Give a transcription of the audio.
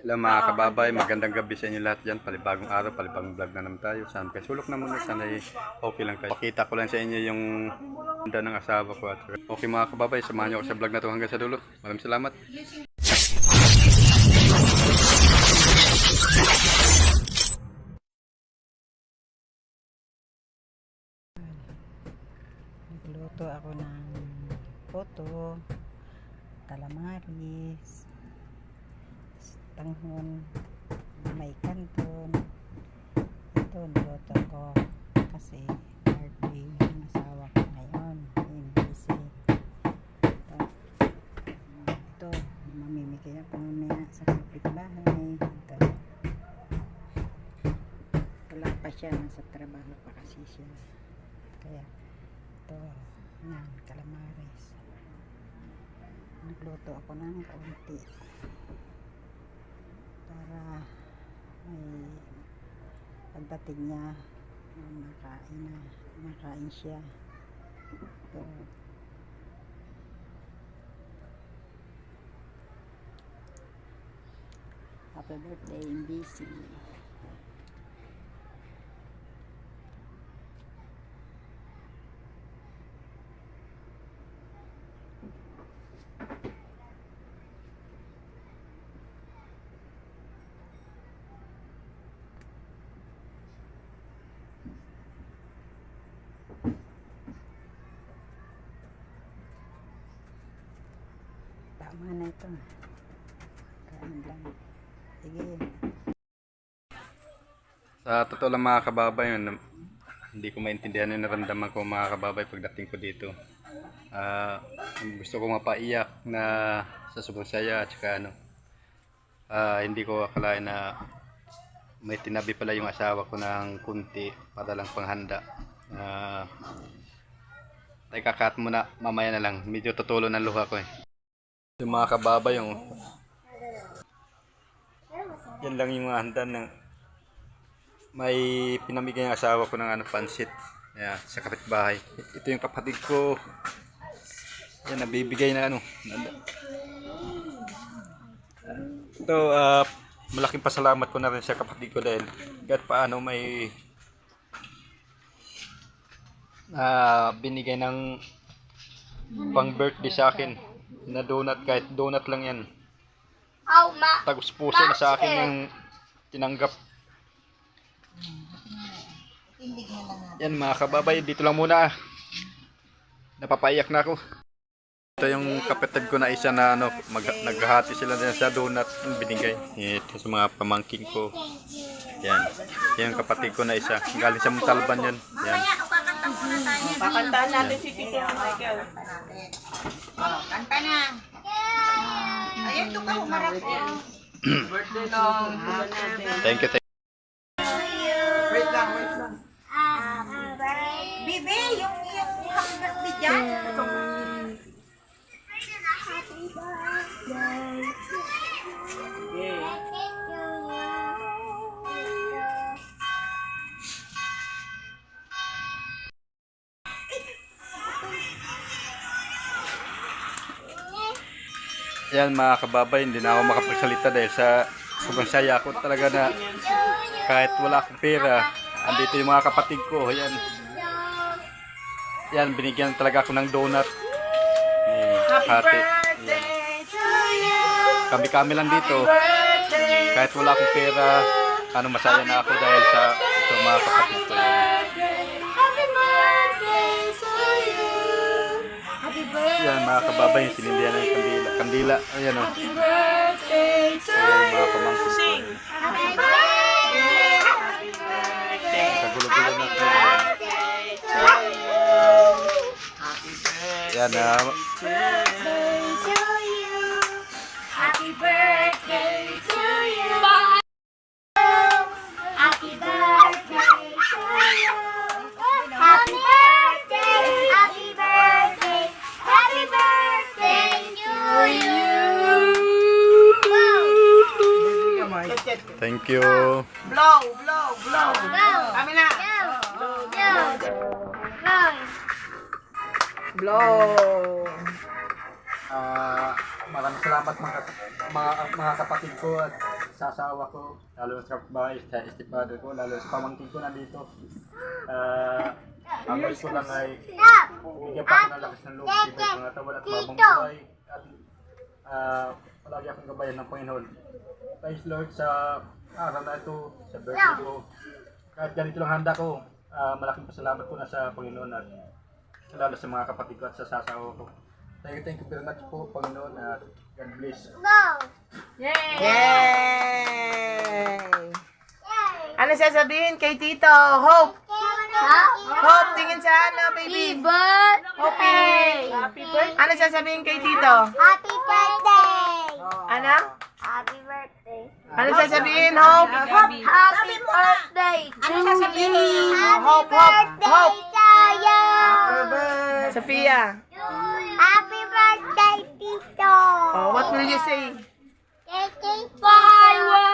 Hello mga kababay, magandang gabi sa inyo lahat dyan. Palibagong araw, palibagong vlog na naman tayo. Sana kayo sulok na muna, sana okay lang kayo. Pakita ko lang sa inyo yung ganda ng asawa ko. At okay mga kababay, samahan nyo ako sa vlog na to hanggang sa dulo. Maraming salamat. Nagluto ako ng poto, calamaris, tanghon, may kanton. Ito niluto ko kasi birthday ng asawa ko ngayon, busy. Ito mamimigay ako mamaya sa kapitbahay. Ito wala pa siya, nasa trabaho pa kasi siya, kaya ito yan, calamaris. Nagluto ako ng kaunti para may pagdating niya makain siya. Ito happy birthday MBC. Tama na ito. Kain lang. Sige. Sa totoo lang mga kababay, hindi ko maintindihan yung naramdaman ko mga kababay pagdating ko dito. Gusto ko mapaiyak na sa sobrang saya at saka hindi ko akalain na may tinabi pala yung asawa ko ng kunti para lang panghanda. Ay kakat muna, mamaya na lang, medyo tutulo ng luha ko eh. Yung mga kababay, yan lang yung handa ng may pinamigay ng asawa ko ng pansit, yeah, sa kapitbahay. Ito yung kapatid ko, yan, nabibigay na ito. Malaking pasalamat ko na rin sa kapatid ko dahil kahit paano may binigay ng pang birthday sa akin na donut, kahit donut lang yan. Tagus puso na sa akin yung tinanggap. Yan mga kababay, dito lang muna. Napapaiyak na ako. Ito yung kapatid ko na isa na naghahati sila din sa donut yung binigay. Ito sa mga pamangking ko. Yan. Yan yung kapatid ko na isa. Galing sa Montalban yan. Yan. Kakantahan natin si Tito Michael. Kanta na. Ayun, ito ka humarap yan. Birthday lang. Thank you. Wait lang. Bibi, yung happy birthday dyan. Yan mga kababay, hindi na ako makapagsalita dahil sa sobrang saya ko talaga na kahit wala akong pera, andito yung mga kapatid ko. Yan. Yan, binigyan talaga ako ng donut. Hati. Kami lang dito. Kahit wala akong pera, masaya na ako dahil sa ito mga kapatid ko. Yan mga kababay, yung sinindihan na yung kandila. Kandila, ayan o. Happy birthday to Ayan mga pamangkin ko. Happy birthday. Happy birthday. Kagulo-gulo na ito. Happy birthday. Yan na. Happy birthday to you. Happy birthday to you. Happy birthday. Happy birthday. Happy birthday to you. Thank you. Blow. Kami na. Blow. Blow. maraming salamat mga kapatid ko at sa asawa ko, lalo sa kapitbahay, sa estipado ko, lalo sa pamangkin ko nandito. Ang wish ko lang ay bigyan pa ako ng lakas ng loob, sibay ko nga tawal at mabang buhay. At palagi akong gabayan ng Panginoon. Praise Lord sa araw na ito, sa birthday ko. Kahit ganito lang handa ko, malaking pasalamat ko na sa Panginoon at lalo sa mga kapatid ko at sa sasawa ko. Thank you very much po, Panginoon, at God bless. Yay! Ano sasabihin kay Tito? Hope! Hope, tingin sa ano, baby? Hope! Happy birthday! Ano sasabihin kay Tito? Happy birthday! Ano? Happy birthday! Ano sasabihin, Hope? Happy birthday! Ano sasabihin? Happy Hope, Hope, birthday Hope! to you! Sophia, Happy birthday, Tito! oh, what will you say? Fireworks!